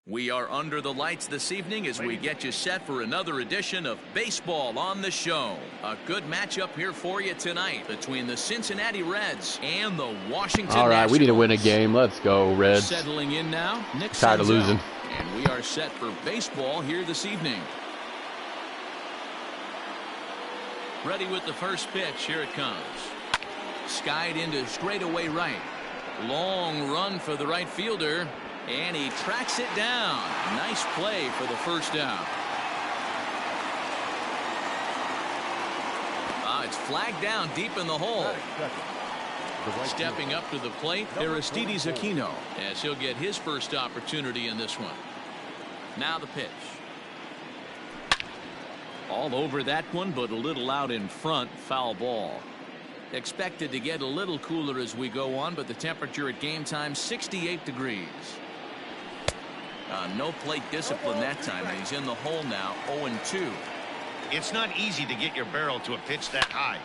We are under the lights this evening as we get you set for another edition of Baseball on the Show. A good matchup here for you tonight between the Cincinnati Reds and the Washington All right, Nationals. we need to win a game. Let's go, Reds. Settling in now, Nick Tired of losing. And we are set for baseball here this evening. Ready with the first pitch. Here it comes. Skied into straightaway right. Long run for the right fielder. And he tracks it down. Nice play for the first out. It's flagged down deep in the hole. Stepping up to the plate, Aristides Aquino, as he'll get his first opportunity in this one. Now the pitch. All over that one, but a little out in front. Foul ball. Expected to get a little cooler as we go on, but the temperature at game time 68 degrees. No plate discipline that time, and he's in the hole now, 0-2. It's not easy to get your barrel to a pitch that high.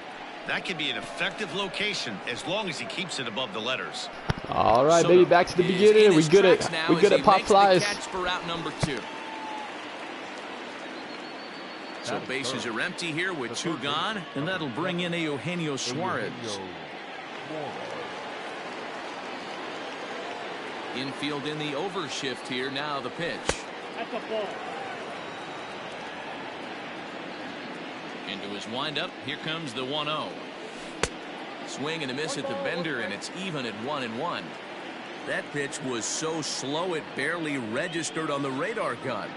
That can be an effective location as long as he keeps it above the letters. All right, baby, back to the beginning. We good at pop flies. Catch for out number 2. So bases are empty here with 2 gone, and that'll bring in Eugenio Suarez. Infield in the overshift here. Now the pitch. That's a ball. Into his windup. Here comes the 1-0. Swing and a miss at the bender, and it's even at 1-1. That pitch was so slow it barely registered on the radar gun.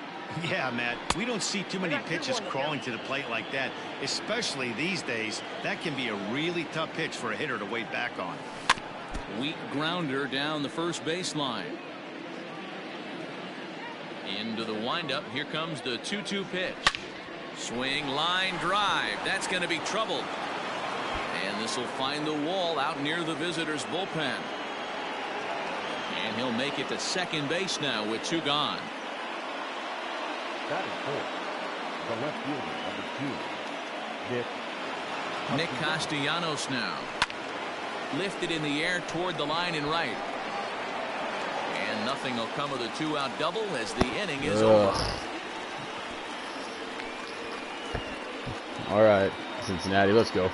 Yeah, Matt, we don't see too many pitches crawling to the plate like that, especially these days. That can be a really tough pitch for a hitter to wait back on. Weak grounder down the first baseline. Into the windup. Here comes the 2-2 pitch. Swing, line drive. That's going to be trouble. And this will find the wall out near the visitor's bullpen. And he'll make it to second base now with 2 gone. That is fourth. The left fielder, number 2, Nick Castellanos now. Lifted in the air toward the line and right. And nothing will come of the 2-out double as the inning is over. All right, Cincinnati, let's go.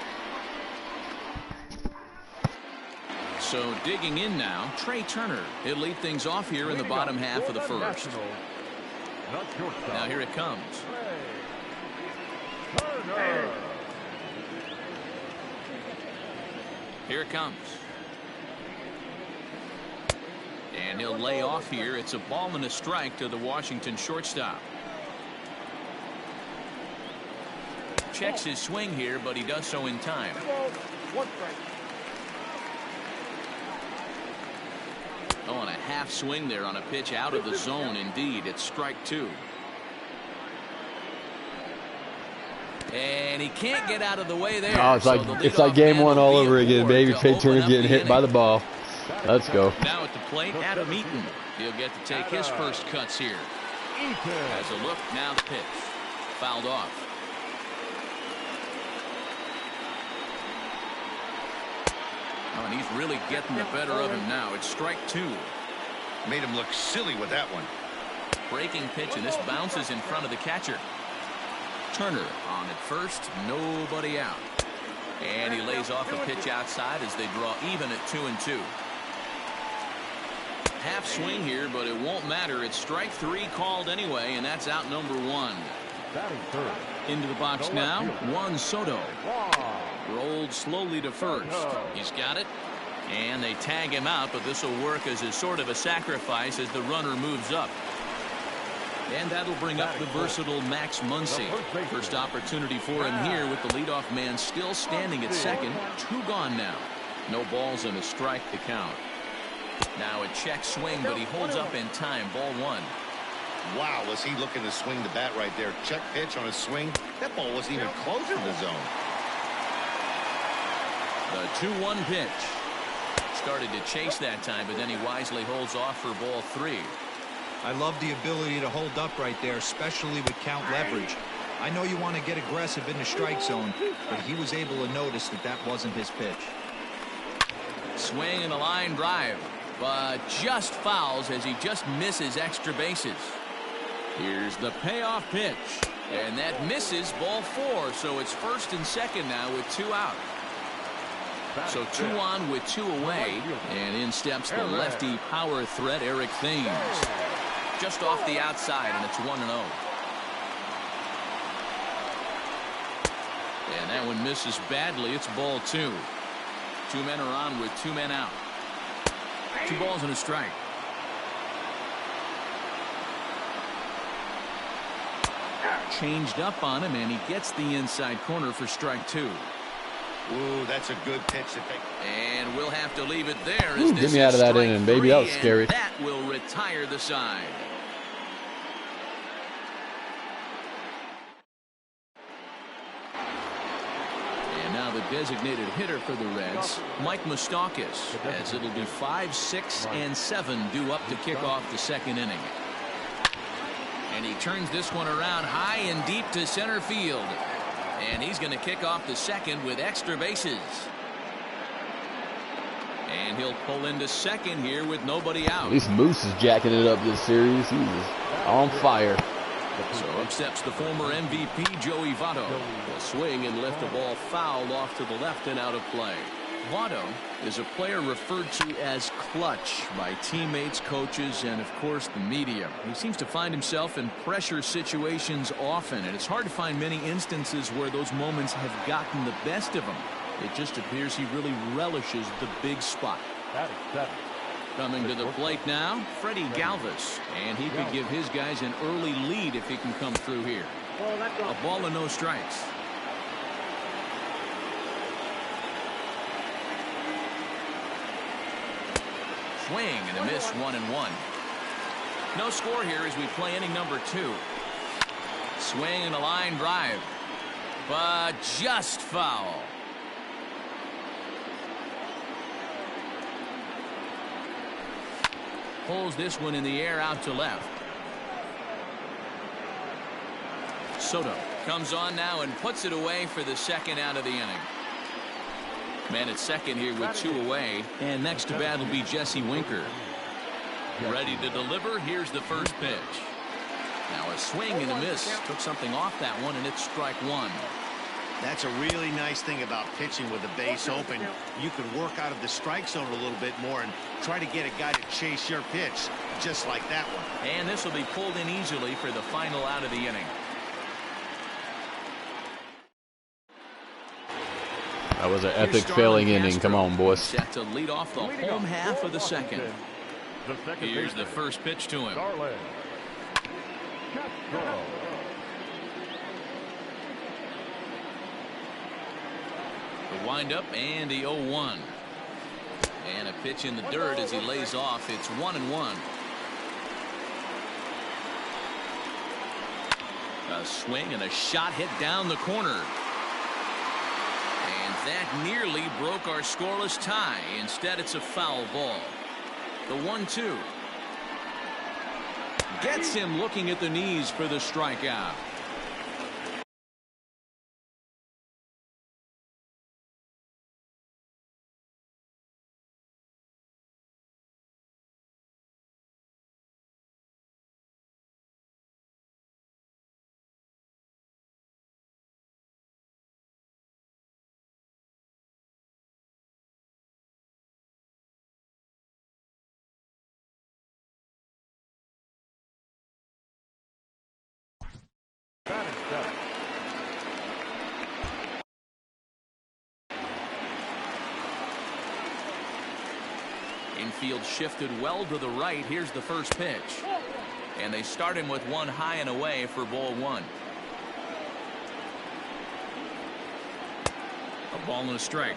So digging in now, Trey Turner. He'll lead things off here in the bottom half of the first. Now here it comes. Here it comes. And he'll lay off here. It's a ball and a strike to the Washington shortstop. Checks his swing here, but he does so in time. Oh, and a half swing there on a pitch out of the zone. Indeed, it's strike 2. And he can't get out of the way there. Oh, it's like game 1 all over again, baby. Trey Turner getting hit by the ball. Let's go. Now at the plate, Adam Eaton. He'll get to take his first cuts here. Has a look. Now the pitch. Fouled off. Oh, and he's really getting the better of him now. It's strike 2. Made him look silly with that one. Breaking pitch, and this bounces in front of the catcher. Turner on at first, nobody out. And he lays off a pitch outside as they draw even at 2-2. Half swing here, but it won't matter. It's strike 3 called anyway, and that's out number 1. Into the box now, Juan Soto. Rolled slowly to first. He's got it. And they tag him out, but this will work as a sort of a sacrifice as the runner moves up. And that'll bring up the versatile Max Muncy. First opportunity for him here with the leadoff man still standing at second. 2 gone now. No balls and a strike to count. Now a check swing, but he holds up in time. Ball 1. Wow, was he looking to swing the bat right there. Check pitch on a swing. That ball wasn't even close to the zone. The 2-1 pitch. Started to chase that time, but then he wisely holds off for ball 3. I love the ability to hold up right there, especially with count leverage. I know you want to get aggressive in the strike zone, but he was able to notice that that wasn't his pitch. Swing and a line drive. but just fouls as he just misses extra bases. Here's the payoff pitch, and that misses, ball 4. So it's first and second now with 2 out. So 2 on with 2 away, and in steps the lefty power threat Eric Thames. Just off the outside, and it's 1-0. And that one misses badly. It's ball 2. 2 men are on with 2 men out. 2 balls and a strike. Changed up on him, and he gets the inside corner for strike 2. Ooh, that's a good pitch to take. And we'll have to leave it there. Ooh, get me out of that inning, baby. That was scary. That will retire the side. And now the designated hitter for the Reds, Mike Moustakas, as it'll be 5, 6, and 7 due up to kick off the second inning. And he turns this one around high and deep to center field. And he's going to kick off the second with extra bases. And he'll pull into second here with nobody out. At least Moose is jacking it up this series. He's on fire. So up steps the former MVP Joey Votto. Will swing and lift the ball foul off to the left and out of play. Votto is a player referred to as clutch by teammates, coaches, and of course the media. He seems to find himself in pressure situations often, and it's hard to find many instances where those moments have gotten the best of him. It just appears he really relishes the big spot. Coming to the plate now, Freddie Galvis, and he could give his guys an early lead if he can come through here. A ball and no strikes. Swing and a miss, 1-1. No score here as we play inning number 2. Swing and a line drive, but just foul. Pulls this one in the air out to left. Soto comes on now and puts it away for the second out of the inning. Man at second here with 2 away, and next to bat will be Jesse Winker. Ready to deliver. Here's the first pitch. Now a swing and a miss. Took something off that one, and it's strike 1. That's a really nice thing about pitching with the base open. You can work out of the strike zone a little bit more and try to get a guy to chase your pitch, just like that one. And this will be pulled in easily for the final out of the inning. That was an epic failing inning. Come on, boys. Set to lead off the home half of the second. Here's the first pitch to him. The windup and the 0-1. And a pitch in the dirt as he lays off. It's 1-1. A swing and a shot hit down the corner. And that nearly broke our scoreless tie. Instead, it's a foul ball. The 1-2. Gets him looking at the knees for the strikeout. Infield shifted well to the right. Here's the first pitch. And they start him with one high and away for ball 1. A ball and a strike.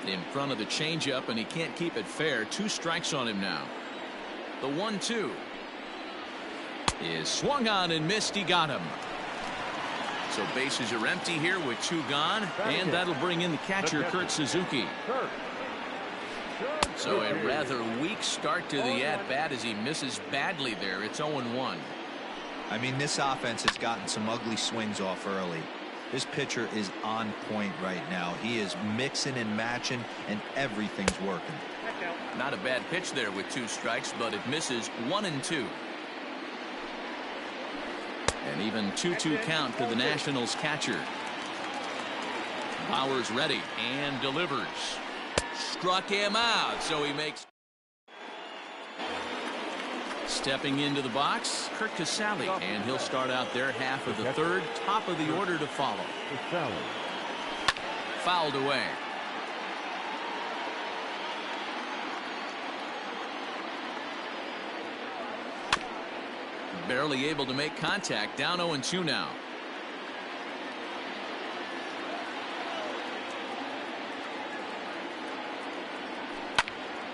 In front of the changeup, and he can't keep it fair. 2 strikes on him now. The 1-2 is swung on and missed. He got him. So bases are empty here with 2 gone, and that'll bring in the catcher, Kurt Suzuki. So a rather weak start to the at-bat as he misses badly there. It's 0-1. I mean, this offense has gotten some ugly swings off early. This pitcher is on point right now. He is mixing and matching, and everything's working. Not a bad pitch there with 2 strikes, but it misses 1-2. And even 2-2 count to the Nationals catcher. Bauer's ready and delivers. Struck him out, so he makes. Stepping into the box, Kirk Casale, and he'll start out their half of the 3rd, top of the order to follow. Fouled away. Barely able to make contact, down 0-2 now.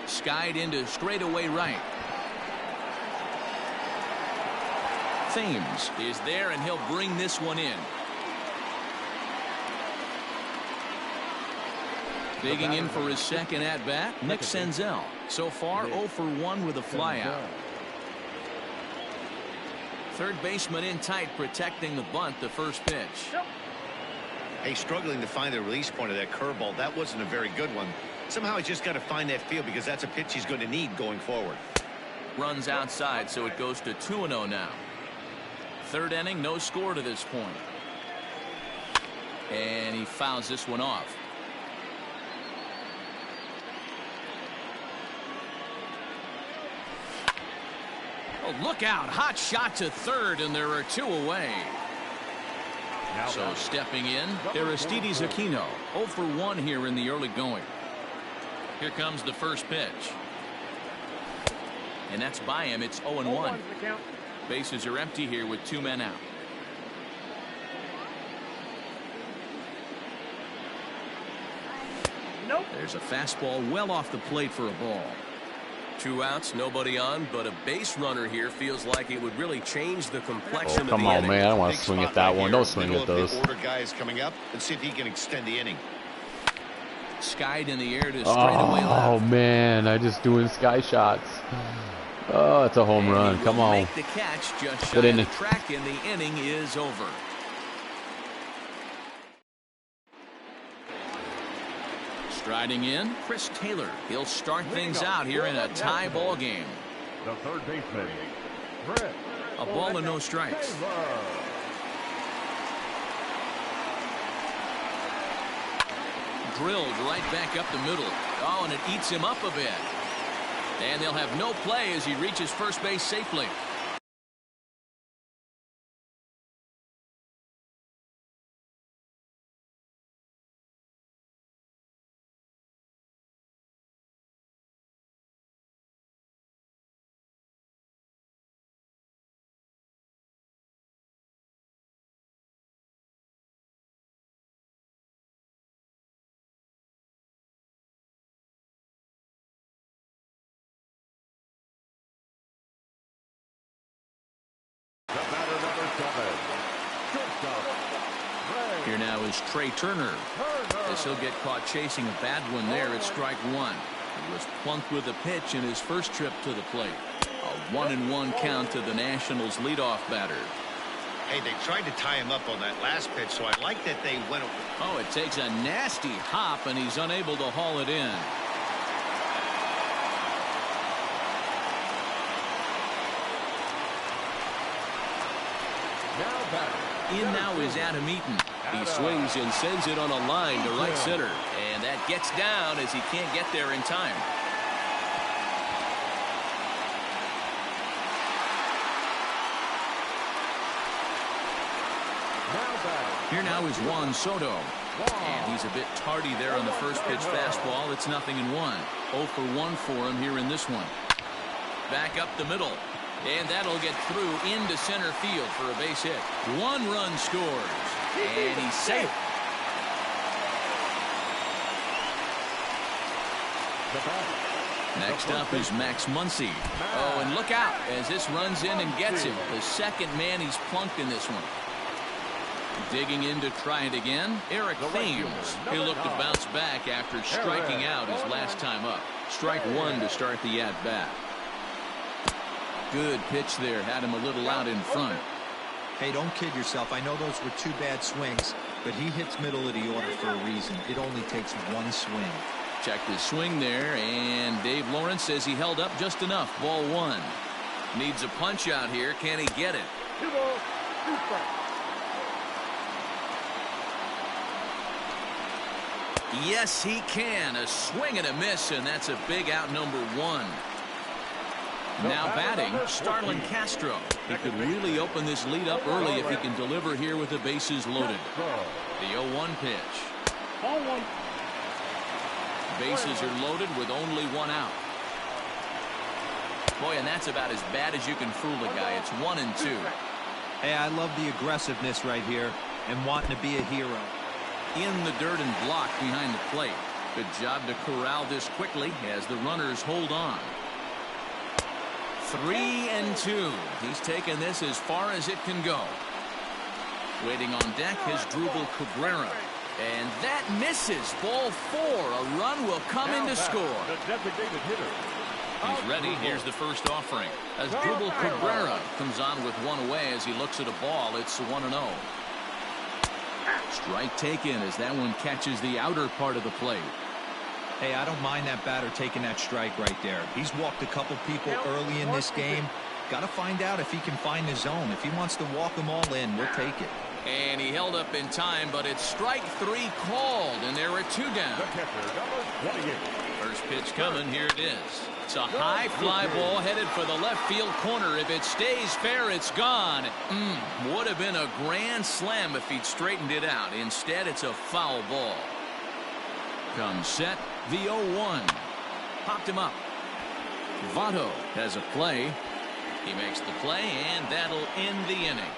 Skied into straightaway right. Thames is there, and he'll bring this one in. Digging in for his second at-bat, Nick Senzel. So far, 0 for 1 with a flyout. Third baseman in tight, protecting the bunt, the first pitch. Hey, struggling to find the release point of that curveball. That wasn't a very good one. Somehow he's just got to find that feel, because that's a pitch he's going to need going forward. Runs outside, so it goes to 2-0 now. 3rd inning, no score to this point. And he fouls this one off. Oh, look out. Hot shot to 3rd, and there are 2 away. So stepping in, Aristides Aquino. 0 for 1 here in the early going. Here comes the first pitch. And that's by him. It's 0-1. Bases are empty here with 2 men out. Nope. There's a fastball well off the plate for a ball. 2 outs, nobody on, but a base runner here feels like it would really change the complexion of the Come on, inning. man. I don't want to swing at that one. Don't swing at those. Order guy is coming up. Let's see if he can extend the inning. Skied in the air to straightaway left. Oh, man. I'm just doing sky shots. Oh, it's a home run. Come on. Make the catch just shy of the track, and the inning is over. Striding in, Chris Taylor. He'll start things out here in a tie ball game. The third baseman, A ball and no strikes. Drilled right back up the middle. Oh, and it eats him up a bit. And they'll have no play as he reaches first base safely. Here now is Trey Turner, as he'll get caught chasing a bad one there at strike 1. He was plunked with a pitch in his first trip to the plate. A 1-1 count to the Nationals leadoff batter. Hey, they tried to tie him up on that last pitch, so I like that they went. Oh, it takes a nasty hop, and he's unable to haul it in. In now is Adam Eaton. He swings and sends it on a line to right center. And that gets down as he can't get there in time. Here now is Juan Soto. And he's a bit tardy there on the first pitch fastball. It's 0-1. 0 for 1 for him here in this one. Back up the middle. And that'll get through into center field for a base hit. 1 run scores. And he's safe. Next up is Max Muncy. Oh, and look out as this runs in and gets him. The second man he's plunked in this one. Digging in to try it again, Eric Thames. He'll look to bounce back after striking out his last time up. Strike 1 to start the at-bat. Good pitch there. Had him a little out in front. Hey, don't kid yourself. I know those were 2 bad swings, but he hits middle of the order for a reason. It only takes one swing. Check the swing there, and Dave Lawrence says he held up just enough. Ball one. Needs a punch out here. Can he get it? 2 balls, 2 strikes. Yes, he can. A swing and a miss, and that's a big out, number one. Now batting, Starlin Castro. He could really open this lead up early if he can deliver here with the bases loaded. The 0-1 pitch. Ball 1. Bases are loaded with only one out. Boy, and that's about as bad as you can fool a guy. It's 1-2. Hey, I love the aggressiveness right here and wanting to be a hero. In the dirt and blocked behind the plate. Good job to corral this quickly as the runners hold on. 3-2. He's taken this as far as it can go. Waiting on deck is Drupal Cabrera. And that misses. Ball 4. A run will come in to score. The designated hitter. He's ready. Here's the first offering. As Drupal Cabrera comes on with one away as he looks at a ball. It's 1-0. Strike taken as that one catches the outer part of the plate. Hey, I don't mind that batter taking that strike right there. He's walked a couple people early in this game. Got to find out if he can find the zone. If he wants to walk them all in, we'll take it. And he held up in time, but it's strike 3 called, and there are 2 down. The catcher, number 28. First pitch coming. Here it is. It's a high fly ball headed for the left field corner. If it stays fair, it's gone. Would have been a grand slam if he'd straightened it out. Instead, it's a foul ball. Comes set. The 0-1. Popped him up. Votto has a play. He makes the play, and that'll end the inning.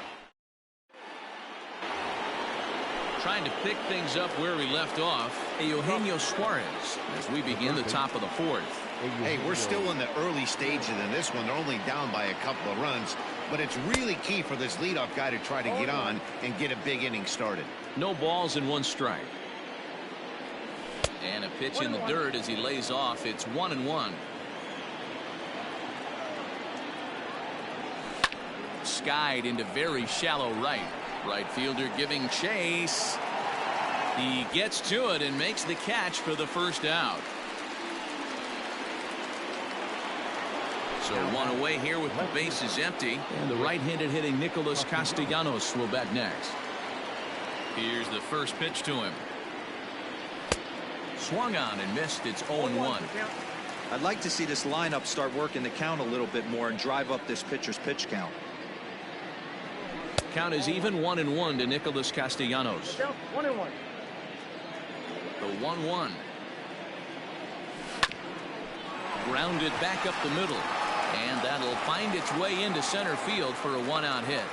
Trying to pick things up where we left off, Eugenio Suarez as we begin the top of the 4th. Hey, we're still in the early stages in this one. They're only down by a couple of runs, but it's really key for this leadoff guy to try to get on and get a big inning started. No balls and 1 strike. And a pitch in the dirt as he lays off. It's 1-1. Skied into very shallow right. Right fielder giving chase. He gets to it and makes the catch for the first out. So 1 away here with the bases empty. And the right-handed hitting Nicholas Castellanos will bat next. Here's the first pitch to him. Swung on and missed. It's 0-1. I'd like to see this lineup start working the count a little bit more and drive up this pitcher's pitch count. Count is even 1-1 to Nicholas Castellanos. 1-1. The 1-1. Grounded back up the middle. And that'll find its way into center field for a 1-out hit.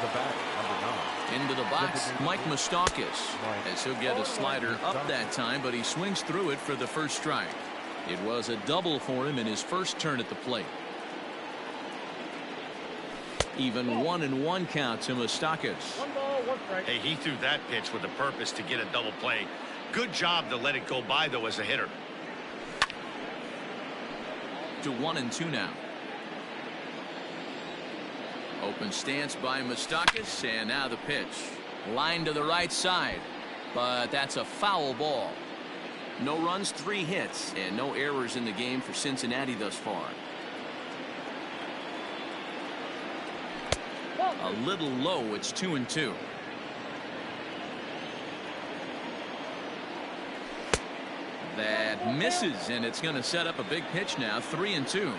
The batter, number 9. Into the box, Mike Moustakas, as he'll get a slider up that time, but he swings through it for the first strike. It was a double for him in his first turn at the plate. Even 1-1 count to Moustakas. 1 ball, 1 strike. Hey, he threw that pitch with a purpose to get a double play. Good job to let it go by, though, as a hitter. To 1-2 now. Open stance by Moustakas, and now the pitch. Line to the right side, but that's a foul ball. No runs, 3 hits, and no errors in the game for Cincinnati thus far. A little low. It's 2-2. That misses, and it's going to set up a big pitch now. 3-2.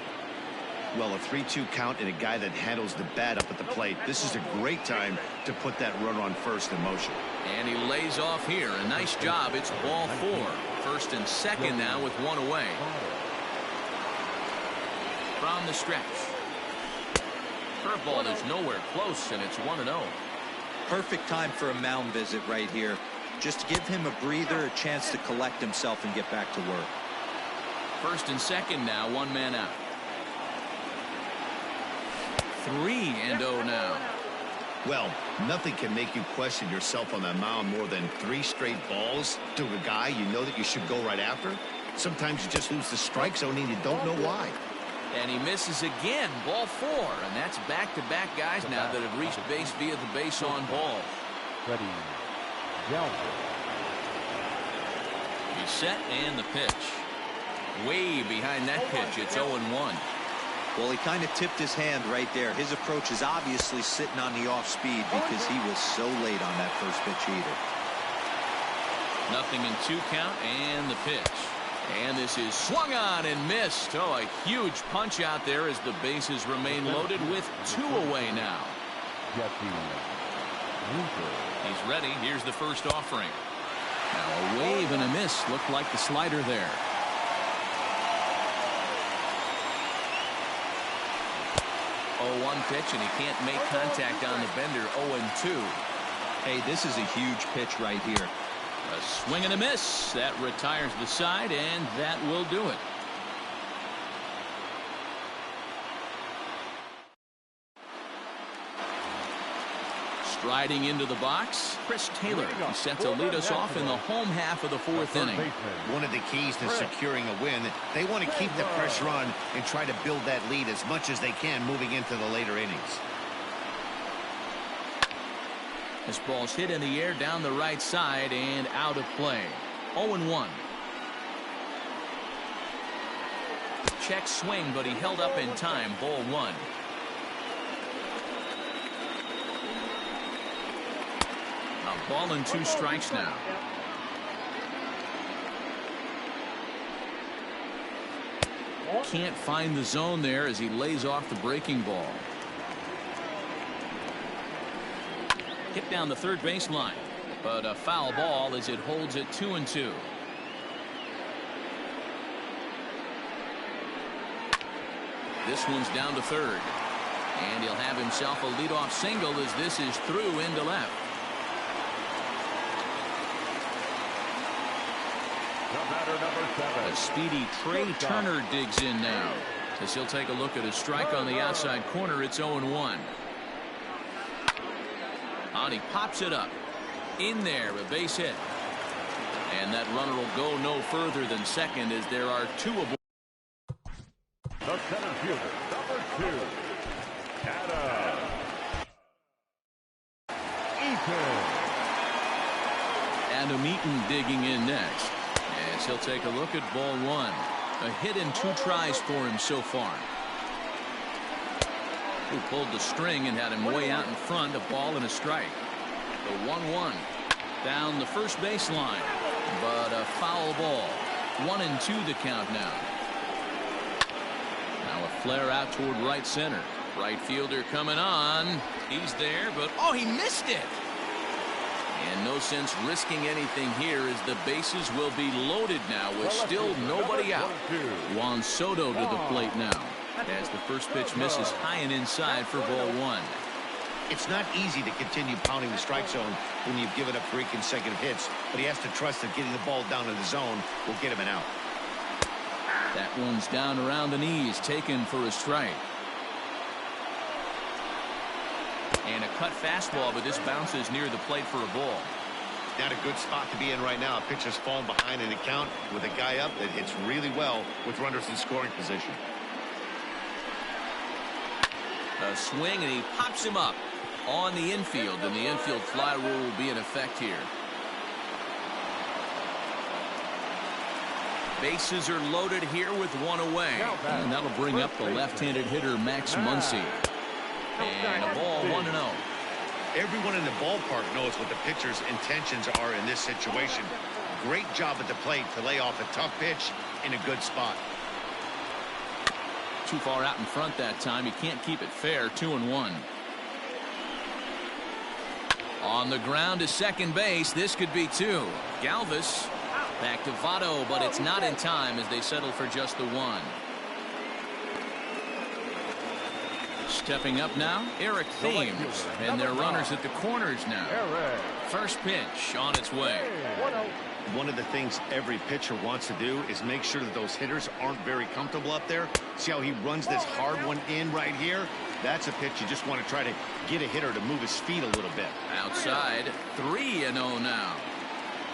Well, a 3-2 count and a guy that handles the bat up at the plate. This is a great time to put that runner on first in motion. And he lays off here. A nice job. It's ball 4. First and second now with 1 away. From the stretch. Curveball is nowhere close, and it's 1-0. Perfect time for a mound visit right here. Just give him a breather, a chance to collect himself and get back to work. First and second now, 1 man out. 3-0 now. Well, nothing can make you question yourself on that mound more than 3 straight balls to a guy you know that you should go right after. Sometimes you just lose the strike zone and you don't know why. And he misses again. Ball 4. And that's back-to-back guys now that have reached base via the base on balls. Ready. He's set and the pitch. Way behind that pitch. It's 0-1. Well, he kind of tipped his hand right there. His approach is obviously sitting on the off speed because he was so late on that first pitch either. Nothing in 2 count and the pitch. And this is swung on and missed. Oh, a huge punch out there as the bases remain loaded with 2 away now. He's ready. Here's the first offering. Now a wave and a miss. Looked like the slider there. Oh, 1 pitch, and he can't make contact on the bender. 0-2. Hey, this is a huge pitch right here. A swing and a miss. That retires the side, and that will do it. Striding into the box, Chris Taylor. He's set to lead us off in the home half of the 4th inning. One of the keys to securing a win, they want to keep the pressure on and try to build that lead as much as they can moving into the later innings. This ball's hit in the air down the right side and out of play. 0-1. Check swing, but he held up in time. Ball 1. A ball and 2 strikes now. Can't find the zone there as he lays off the breaking ball. Hit down the third baseline, but a foul ball as it holds it 2-2. This one's down to third, and he'll have himself a leadoff single as this is through into left. A speedy Trey Turner digs in now as he'll take a look at a strike on the outside corner. It's 0-1. And he pops it up. In there, a base hit. And that runner will go no further than second as there are 2 aboard. The center fielder, number 2, Adam Eaton. Adam Eaton digging in next. As he'll take a look at ball 1. A hit in 2 tries for him so far. Who pulled the string and had him way out in front. A ball and a strike. The 1-1 down the first baseline, but a foul ball. 1-2 the count now. Now a flare out toward right center. Right fielder coming on. He's there, but oh, he missed it. And no sense risking anything here as the bases will be loaded now with still nobody out. Juan Soto to the plate now as the first pitch misses high and inside for ball 1. It's not easy to continue pounding the strike zone when you've given up 3 consecutive hits, but he has to trust that getting the ball down in the zone will get him an out. That one's down around the knees, taken for a strike. And a cut fastball, but this bounces near the plate for a ball. Not a good spot to be in right now. A pitcher's falling behind in the count with a guy up that hits really well with runners in scoring position. A swing, and he pops him up on the infield, and the infield fly rule will be in effect here. Bases are loaded here with 1 away, and that'll bring up the left-handed hitter Max Muncy. And a ball 1-0. Everyone in the ballpark knows what the pitcher's intentions are in this situation. Great job at the plate to lay off a tough pitch in a good spot. Too far out in front that time. He can't keep it fair. 2-1. On the ground to second base. This could be 2. Galvis back to Votto, but it's not in time as they settle for just the 1. Stepping up now, Eric Thames, and their runners at the corners now. First pitch on its way. One of the things every pitcher wants to do is make sure that those hitters aren't very comfortable up there. See how he runs this hard one in right here? That's a pitch you just want to try to get a hitter to move his feet a little bit. Outside, 3-0 now.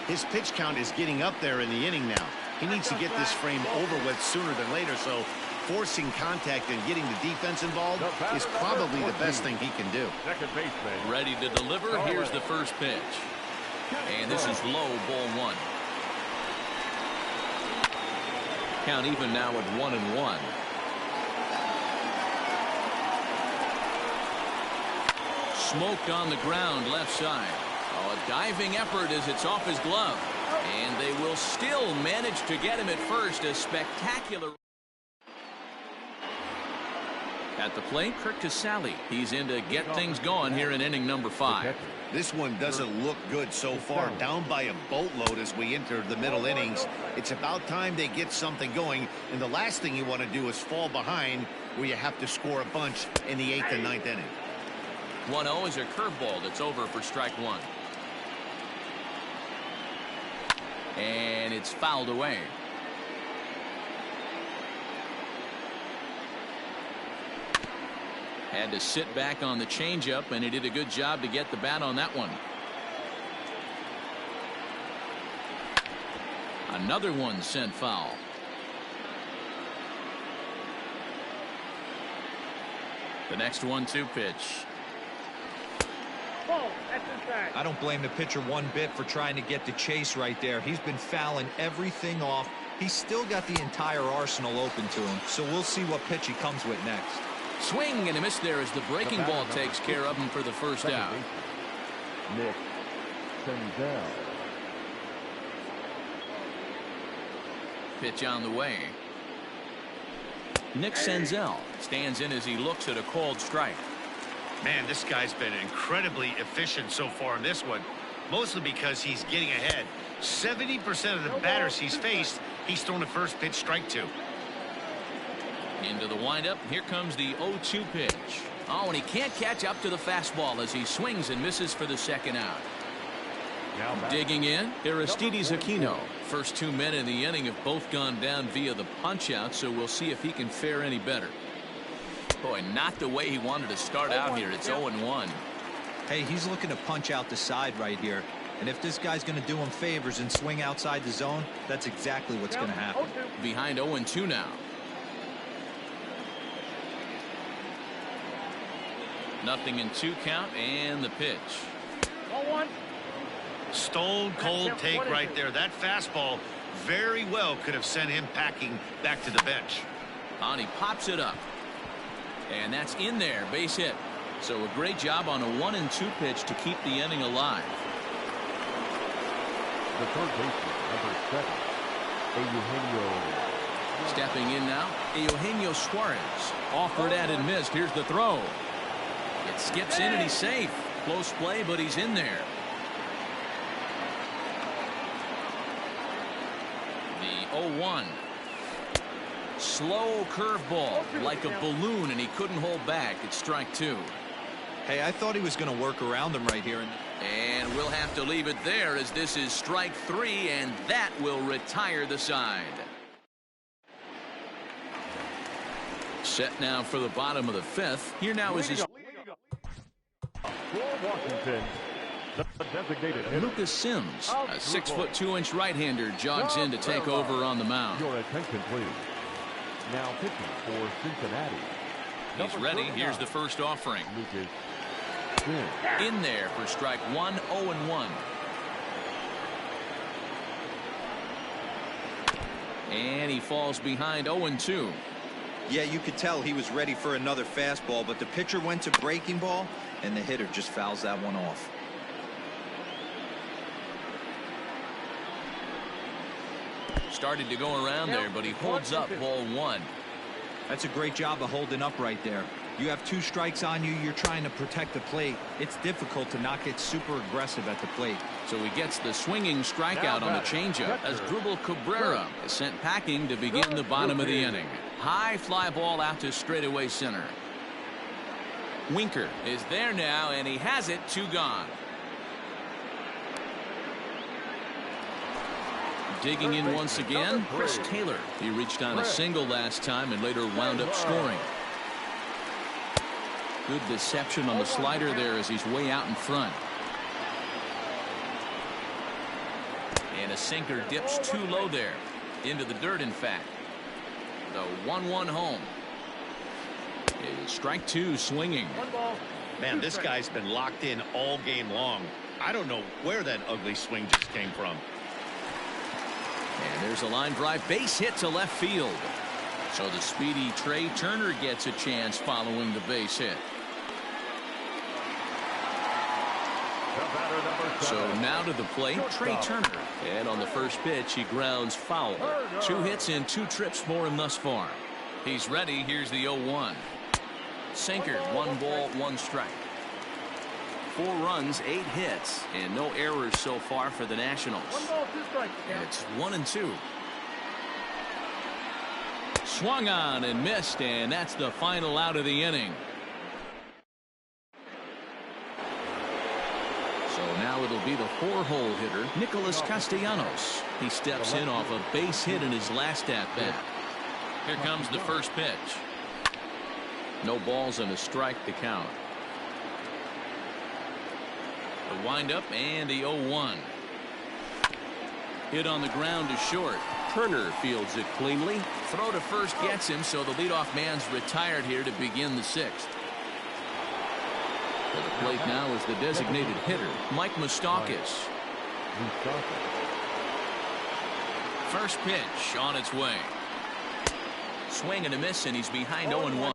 His pitch count is getting up there in the inning now. He needs to get this frame over with sooner than later, so forcing contact and getting the defense involved is probably the best thing he can do. Second baseman. Ready to deliver. Here's the first pitch. And this is low, ball one. Count even now at 1-1. Smoked on the ground left side. Oh, a diving effort as it's off his glove. And they will still manage to get him at first. A spectacular. At the plate, Kirk Casale. He's in to get things going here in inning number 5. This one doesn't look good so far. Down by a boatload as we enter the middle innings. It's about time they get something going. And the last thing you want to do is fall behind where you have to score a bunch in the 8th and 9th inning. 1-0 is a curveball that's over for strike one. And it's fouled away. Had to sit back on the changeup, and he did a good job to get the bat on that one. Another one sent foul. The next 1-2 pitch. I don't blame the pitcher one bit for trying to get the chase right there. He's been fouling everything off. He's still got the entire arsenal open to him, so we'll see what pitch he comes with next. Swing and a miss there as the breaking ball takes care of him for the first out. Nick Senzel. Pitch on the way. Nick Senzel stands in as he looks at a called strike. Man, this guy's been incredibly efficient so far in this one, mostly because he's getting ahead. 70% of the batters he's faced, he's thrown a first pitch strike to. Into the windup. Here comes the 0-2 pitch. Oh, and he can't catch up to the fastball as he swings and misses for the second out. Digging in, Aristides Aquino. First 2 men in the inning have both gone down via the punch-out, so we'll see if he can fare any better. Boy, not the way he wanted to start out here. It's 0-1. Hey, he's looking to punch out the side right here. And if this guy's going to do him favors and swing outside the zone, that's exactly what's going to happen. Behind 0-2 now. Nothing in 2 count, and the pitch. 0-1. Stone cold take right there. That fastball very well could have sent him packing back to the bench. And he pops it up. And that's in there, base hit. So a great job on a 1-2 pitch to keep the inning alive. The third baseman, number 7, Eugenio. Stepping in now, Eugenio Suarez. Offered at and missed. Here's the throw. It skips in and he's safe. Close play, but he's in there. The 0-1. Slow curveball like a balloon, and he couldn't hold back. It's strike 2. Hey, I thought he was going to work around him right here. And we'll have to leave it there as this is strike 3, and that will retire the side. Set now for the bottom of the 5th. Here now is his For Washington, the designated hitter. Lucas Sims, a 6'2" right-hander, jogs in to take over on the mound. Your attention, please. Now pitching for Cincinnati. He's ready. Here's the first offering. Lucas in there for strike 1, 0-1. And he falls behind 0-2. Yeah, you could tell he was ready for another fastball, but the pitcher went to breaking ball, and the hitter just fouls that one off. Started to go around there, but he holds up ball 1. That's a great job of holding up right there. You have 2 strikes on you. You're trying to protect the plate. It's difficult to not get super aggressive at the plate. So he gets the swinging strikeout on the changeup as Drupal Cabrera is sent packing to begin the bottom of the inning. High fly ball out to straightaway center. Winker is there now, and he has it. 2 gone. Digging in once again, Chris Taylor. He reached on a single last time and later wound up scoring. Good deception on the slider there as he's way out in front. And a sinker dips too low there. Into the dirt, in fact. The 1-1 home. It's strike two swinging. Man, this guy's been locked in all game long. I don't know where that ugly swing just came from. And there's a line drive base hit to left field. So the speedy Trey Turner gets a chance following the base hit. So now to the plate, Trey Turner. And on the first pitch, he grounds foul. 2 hits and 2 trips for him thus far. He's ready. Here's the 0-1. Sinker, 1 ball, 1 strike. 4 runs, 8 hits, and no errors so far for the Nationals. And it's 1-2. Swung on and missed, and that's the final out of the inning. So now it'll be the 4-hole hitter, Nicholas Castellanos. He steps in off a base hit in his last at-bat. Here comes the first pitch. No balls and a strike to count. The windup and the 0-1. Hit on the ground to short. Turner fields it cleanly. Throw to first gets him, so the leadoff man's retired here to begin the 6th. For the plate now is the designated hitter, Mike Moustakas. First pitch on its way. Swing and a miss, and he's behind 0-1.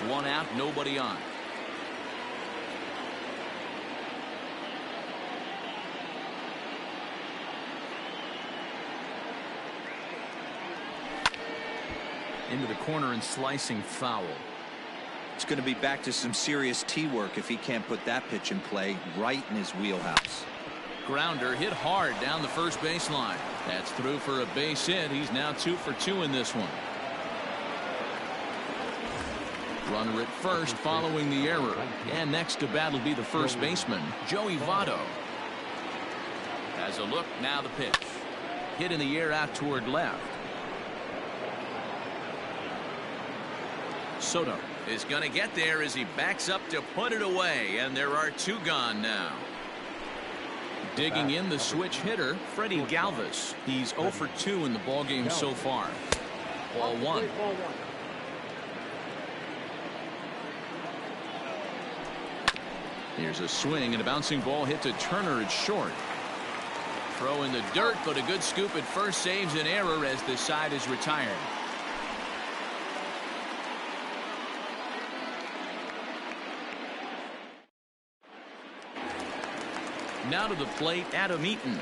One out, nobody on. Into the corner and slicing foul. It's going to be back to some serious tee work if he can't put that pitch in play right in his wheelhouse. Grounder hit hard down the first baseline. That's through for a base hit. He's now 2 for 2 in this one. Runner at first following the error. And next to bat will be the first baseman, Joey Votto. Has a look, now the pitch. Hit in the air out toward left. Soto is going to get there as he backs up to put it away, and there are 2 gone now. Digging in the switch hitter, Freddie Galvis. He's 0 for 2 in the ballgame so far. Ball 1. Here's a swing and a bouncing ball hit to Turner at short. Throw in the dirt, but a good scoop at first saves an error as this side is retired. Now to the plate, Adam Eaton.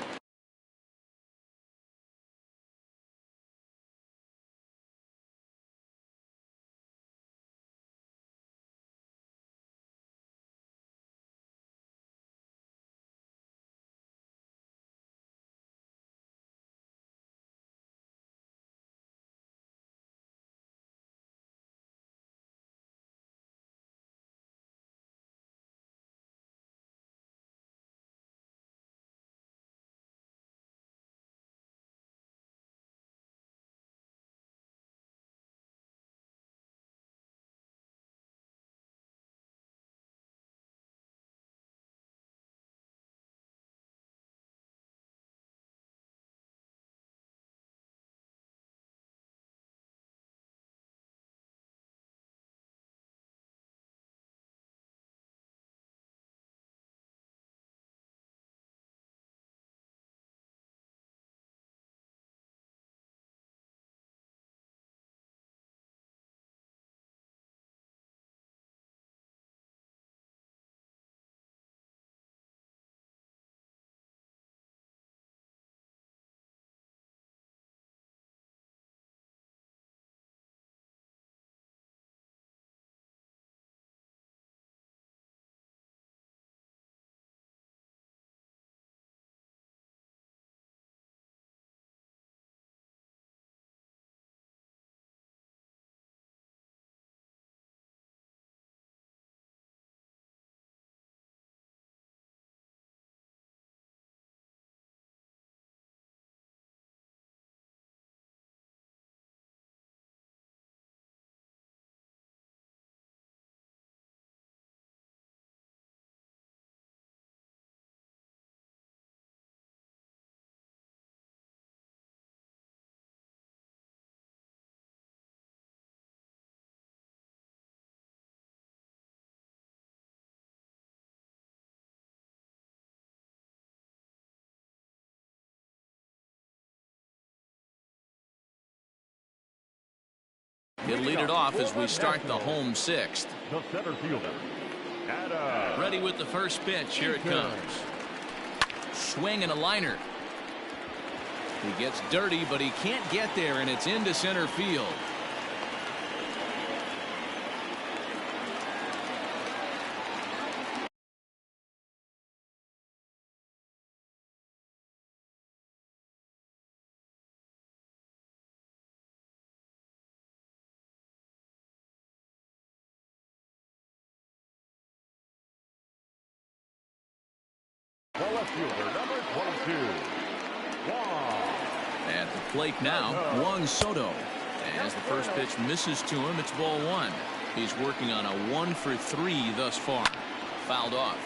He'll lead it off as we start the home sixth. The center fielder, Ready with the first pitch. Here it comes. Swing and a liner. He gets dirty, but he can't get there, and it's into center field. the left fielder, number 22, At the plate now, Juan Soto. As the first pitch misses to him, it's ball one. He's working on a 1-for-3 thus far. Fouled off.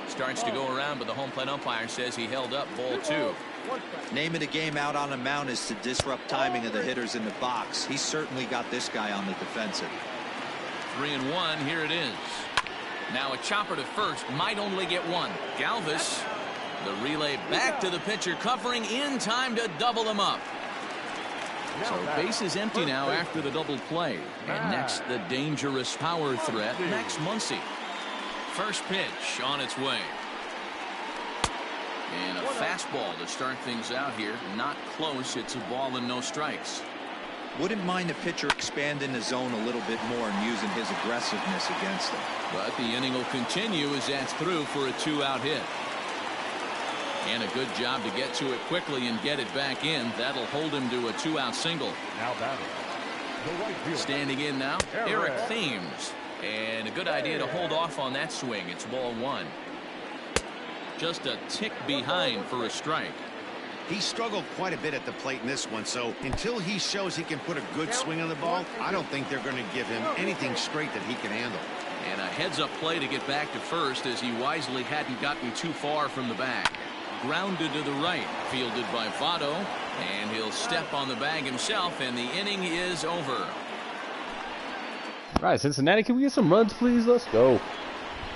Starts to go around, but the home plate umpire says he held up ball two. Name of the game out on the mound is to disrupt timing of the hitters in the box. He's certainly got this guy on the defensive. 3-1. Here it is. Now a chopper to first. Might only get one. Galvis. The relay back to the pitcher, covering in time to double him up. So base is empty now after the double play. And next, the dangerous power threat, Max Muncy. First pitch on its way. And a fastball to start things out here. Not close. It's a ball and no strikes. Wouldn't mind the pitcher expanding the zone a little bit more and using his aggressiveness against him. But the inning will continue as that's through for a 2-out hit. And a good job to get to it quickly and get it back in. That'll hold him to a 2-out single. now batting, the right fielder, Standing in now, Eric Thames. And a good idea to hold off on that swing. It's ball one. Just a tick behind for a strike. He struggled quite a bit at the plate in this one, so until he shows he can put a good swing on the ball, I don't think they're going to give him anything straight that he can handle. And a heads-up play to get back to first as he wisely hadn't gotten too far from the bag. Grounded to the right, fielded by Votto, and he'll step on the bag himself, and the inning is over. All right, Cincinnati, can we get some runs, please? Let's go.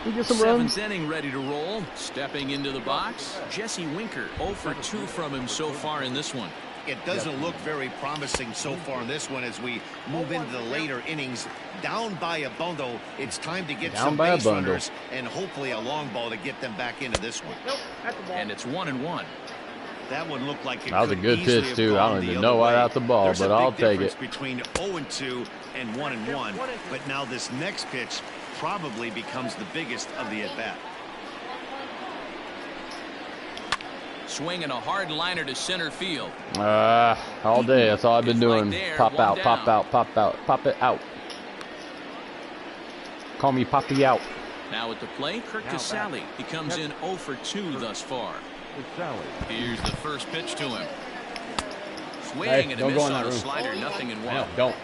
Can we get some runs? Seventh inning ready to roll. Stepping into the box, Jesse Winker. 0 for 2 from him so far in this one. it doesn't look very promising so far in this one as we move into the later innings. Down by a bundle, it's time to get some base runners and hopefully a long ball to get them back into this one. And it's 1-1. That one looked like it that was a good pitch too. I don't even know why that's the ball, but I'll take it. Between 0-2 and 1-1, but now this next pitch probably becomes the biggest of the at-bat. Swinging a hard liner to center field. All day. That's all I've been doing. Pop out, pop out, pop out, pop it out. Call me Poppy out. Now at the plate, Kirk Casale. He comes in 0 for 2 thus far. Here's the first pitch to him. Swing and a miss on a slider, nothing in one. No, don't.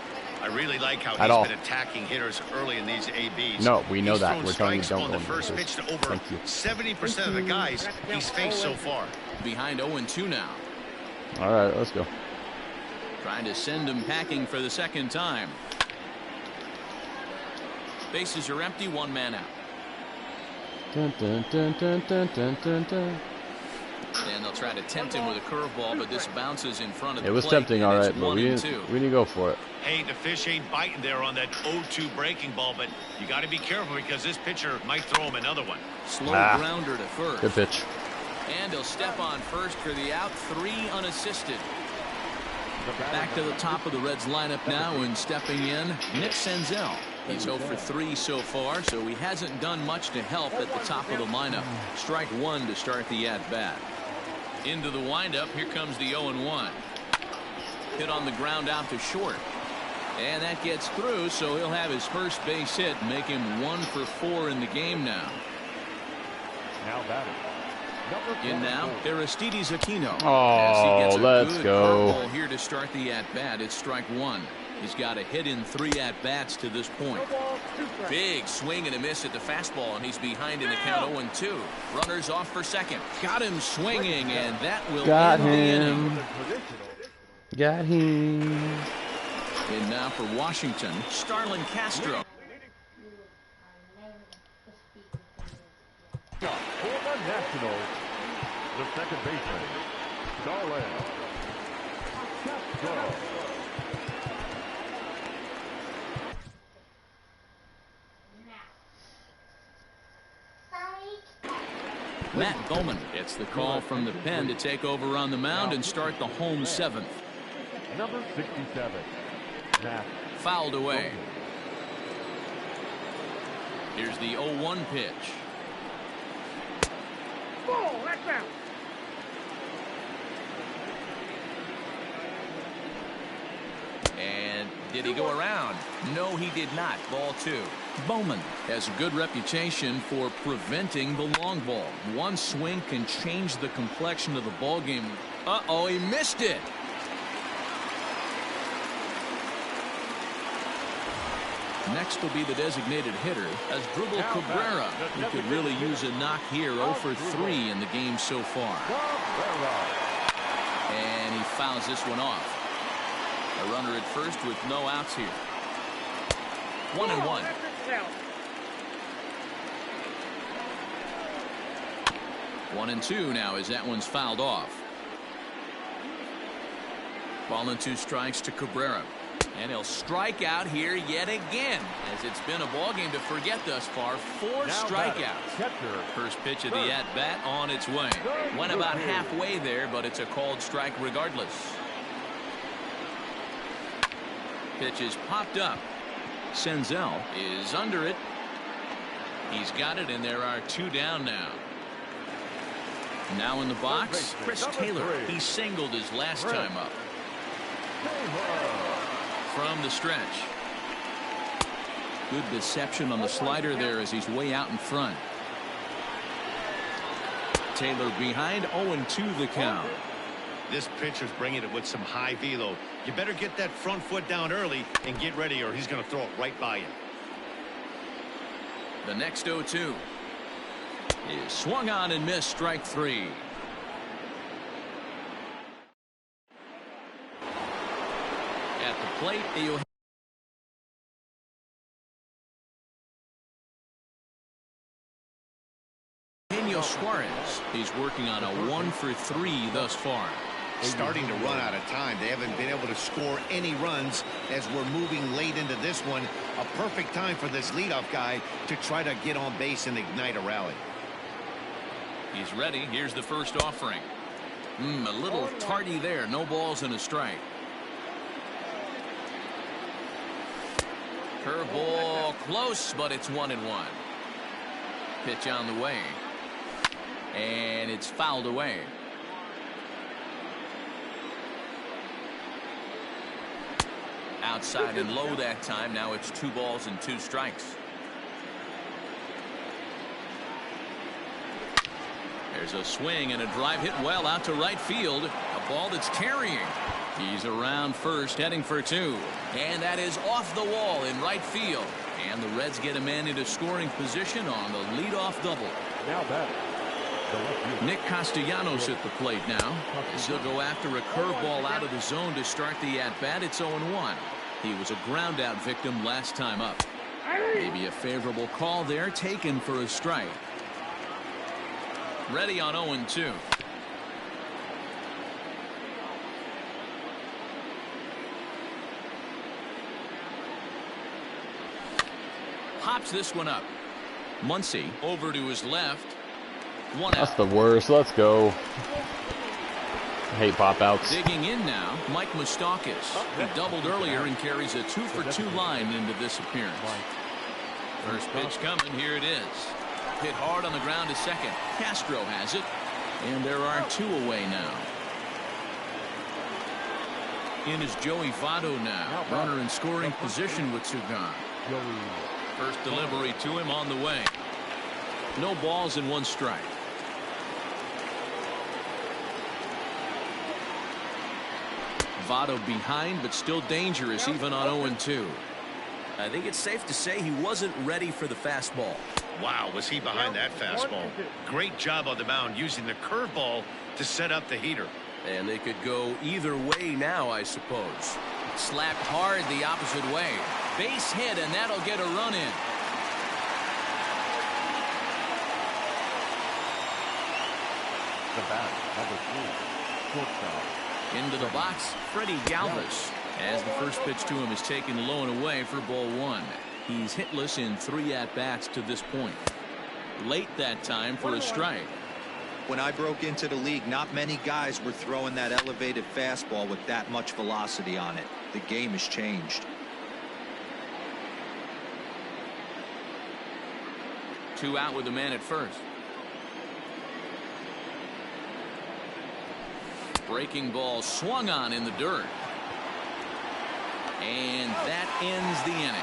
I really like how he's been attacking hitters early in these ABs. No, we know that. We're telling you don't on the first pitch to over 70% of the guys he's faced so far. Behind 0-2 now. All right, let's go. Trying to send him packing for the second time. Bases are empty, one man out. Dun, dun, dun, dun, dun, dun, dun, dun. And they'll try to tempt him with a curveball, but this bounces in front of the plate. It was tempting, all right, but we didn't go for it. Hey, the fish ain't biting there on that 0-2 breaking ball, but you got to be careful because this pitcher might throw him another one. Slow grounder to first. Good pitch. And he'll step on first for the out, 3 unassisted. Back to the top of the Reds lineup now, and stepping in, Nick Senzel. He's 0 for 3 so far, so he hasn't done much to help at the top of the lineup. Strike 1 to start the at-bat. Into the windup, here comes the 0-1. Hit on the ground out to short. And that gets through, so he'll have his first base hit, make him 1 for 4 in the game now. Now batting. In now, Aristides Aquino. Oh, let's go. Here to start the at-bat. It's strike 1. He's got a hit in 3 at-bats to this point. Big swing and a miss at the fastball, and he's behind in the count 0-2. Runners off for second. Got him swinging, and that will end the inning. Got him. And now for Washington, Starlin Castro. For the Nationals, the second baseman, Starlin Castro. Matt Bowman gets the call from the pen to take over on the mound and start the home 7th. Number 67, Matt. Fouled away. Here's the 0-1 pitch. Ball, that's out. And did he go around? No, he did not. Ball 2. Bowman has a good reputation for preventing the long ball. One swing can change the complexion of the ball game. Uh-oh, he missed it. Next will be the designated hitter, Asdrubal Cabrera, who could really use a knock here. 0 for 3 in the game so far. And he fouls this one off. A runner at first with no outs here. 1-1. 1-2 now as that one's fouled off. Ball and 2 strikes to Cabrera. And he'll strike out here yet again, as it's been a ball game to forget thus far. 4 strikeouts. First pitch of the at-bat on its way. Went about halfway there, but it's a called strike regardless. Pitch is popped up. Senzel is under it. He's got it, and there are 2 down now. Now in the box, Chris Taylor. He singled his last time up. From the stretch. Good deception on the slider there as he's way out in front. Taylor behind, 0-2 the count. This pitcher's bringing it with some high velo. You better get that front foot down early and get ready, or he's going to throw it right by you. The next 0-2 is swung on and missed, strike 3. At the plate, Eugenio Suarez. He's working on a 1 for 3 thus far. starting to run out of time. They haven't been able to score any runs as we're moving late into this one. A perfect time for this leadoff guy to try to get on base and ignite a rally. He's ready. Here's the first offering. A little tardy there. No balls and a strike. Curveball close, but it's 1-1. Pitch on the way. And it's fouled away. Outside and low that time. Now it's 2 balls and 2 strikes. There's a swing and a drive hit well out to right field. A ball that's carrying. He's around first, heading for 2. And that is off the wall in right field. And the Reds get a man into scoring position on the leadoff double. Now batting. Nick Castellanos at the plate now. As he'll go after a curveball out of the zone to start the at-bat. It's 0-1. He was a ground-out victim last time up. Maybe a favorable call there, taken for a strike. Ready on 0-2. Pops this one up. Muncy over to his left. One out. That's the worst. Let's go. I hate pop outs. Digging in now, Mike Moustakas. He doubled earlier and carries a 2-for-2 line into this appearance. First pitch coming. Here it is. Hit hard on the ground to second. Castro has it. And there are 2 away now. In is Joey Votto now. Runner in scoring position with 2 gone. First delivery to him on the way. No balls and 1 strike. Votto behind, but still dangerous even on 0-2. I think it's safe to say he wasn't ready for the fastball. Wow, was he behind that fastball. Great job on the mound using the curveball to set up the heater. And they could go either way now, I suppose. Slapped hard the opposite way. Base hit, and that'll get a run in. The bat, number 3, shortstop. Into the box, Freddie Galvis. As the first pitch to him is taken low and away for ball 1. He's hitless in 3 at-bats to this point. Late that time for a strike. When I broke into the league, not many guys were throwing that elevated fastball with that much velocity on it. The game has changed. 2 out with the man at first. Breaking ball swung on in the dirt. And that ends the inning.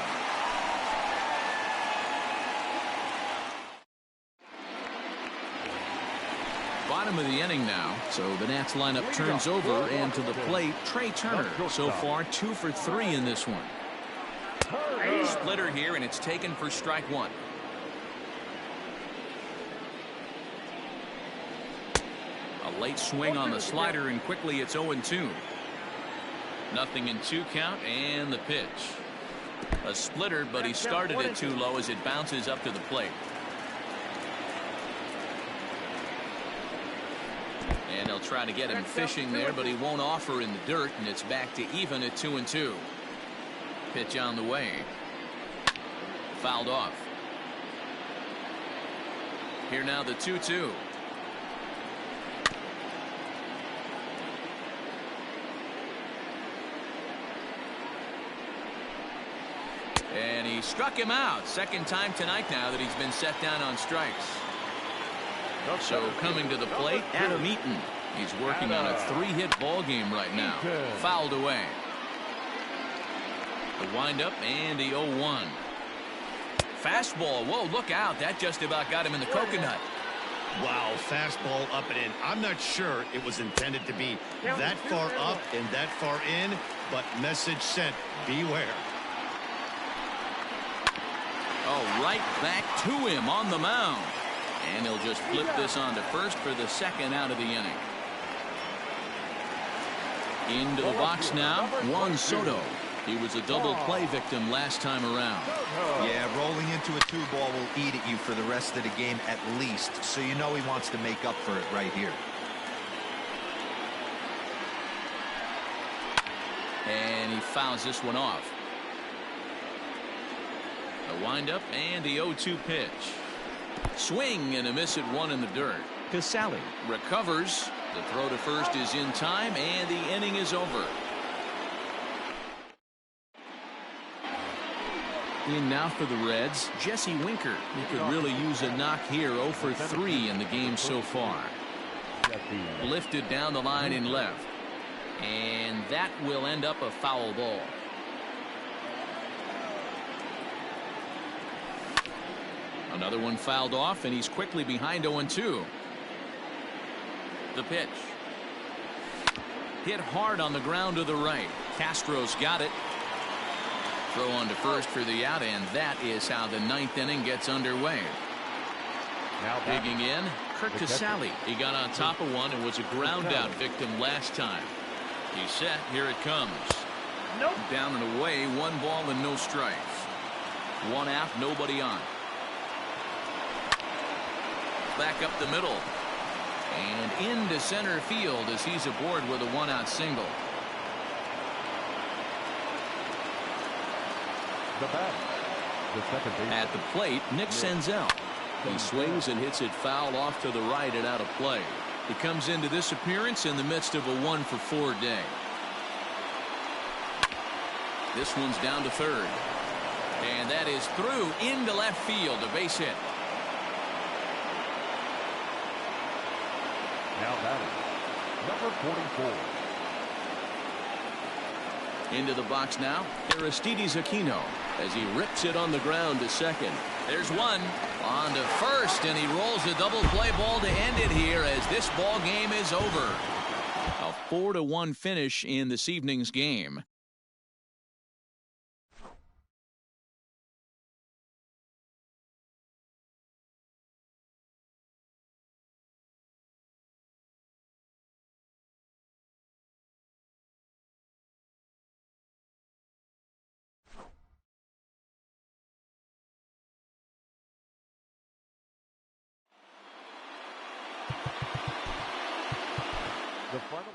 Bottom of the inning now. So the Nats lineup turns over, and to the plate, Trey Turner. So far 2 for 3 in this one. Splitter here, and it's taken for strike 1. A late swing on the slider, and quickly it's 0-2. Nothing in 2 count, and the pitch. A splitter, but he started it too low as it bounces up to the plate. And they'll try to get him fishing there, but he won't offer in the dirt, and it's back to even at 2-2. Pitch on the way. Fouled off. Here now the 2-2. And he struck him out. Second time tonight now that he's been set down on strikes. So coming to the plate, Adam Eaton. He's working on a 3-hit ball game right now. Fouled away. The windup and the 0-1. Fastball. Whoa, look out. That just about got him in the coconut. Wow, fastball up and in. I'm not sure it was intended to be that far up and that far in, but message sent. Beware. Oh, right back to him on the mound. And he'll just flip this on to first for the 2nd out of the inning. Into the box now, Juan Soto. He was a double play victim last time around. Yeah, rolling into a 2-ball will eat at you for the rest of the game at least, so you know he wants to make up for it right here. And he fouls this one off. A windup and the 0-2 pitch. Swing and a miss at one in the dirt. Casale recovers. The throw to first is in time, and the inning is over. In now for the Reds, Jesse Winker. He could really use a knock here. 0 for 3 in the game so far. Lifted down the line in left. And that will end up a foul ball. Another one fouled off, and he's quickly behind 0-2. The pitch. Hit hard on the ground to the right. Castro's got it. Throw on to first for the out, and that is how the 9th inning gets underway. Now digging in, Kurt Casale. He got on top of one and was a ground out victim last time. He's set. Here it comes. Nope. Down and away. 1 ball and no strikes. 1 out, nobody on. Back up the middle. And into center field as he's aboard with a 1-out single. The bat. The second base. At the plate, Nick Senzel. He swings and hits it foul off to the right and out of play. He comes into this appearance in the midst of a 1-for-4 day. This one's down to third. And that is through into left field. A base hit. Now batting, number 44. Into the box now, Aristides Aquino as he rips it on the ground to second. There's one on to first, and he rolls a double play ball to end it here as this ball game is over. A 4-1 finish in this evening's game. The final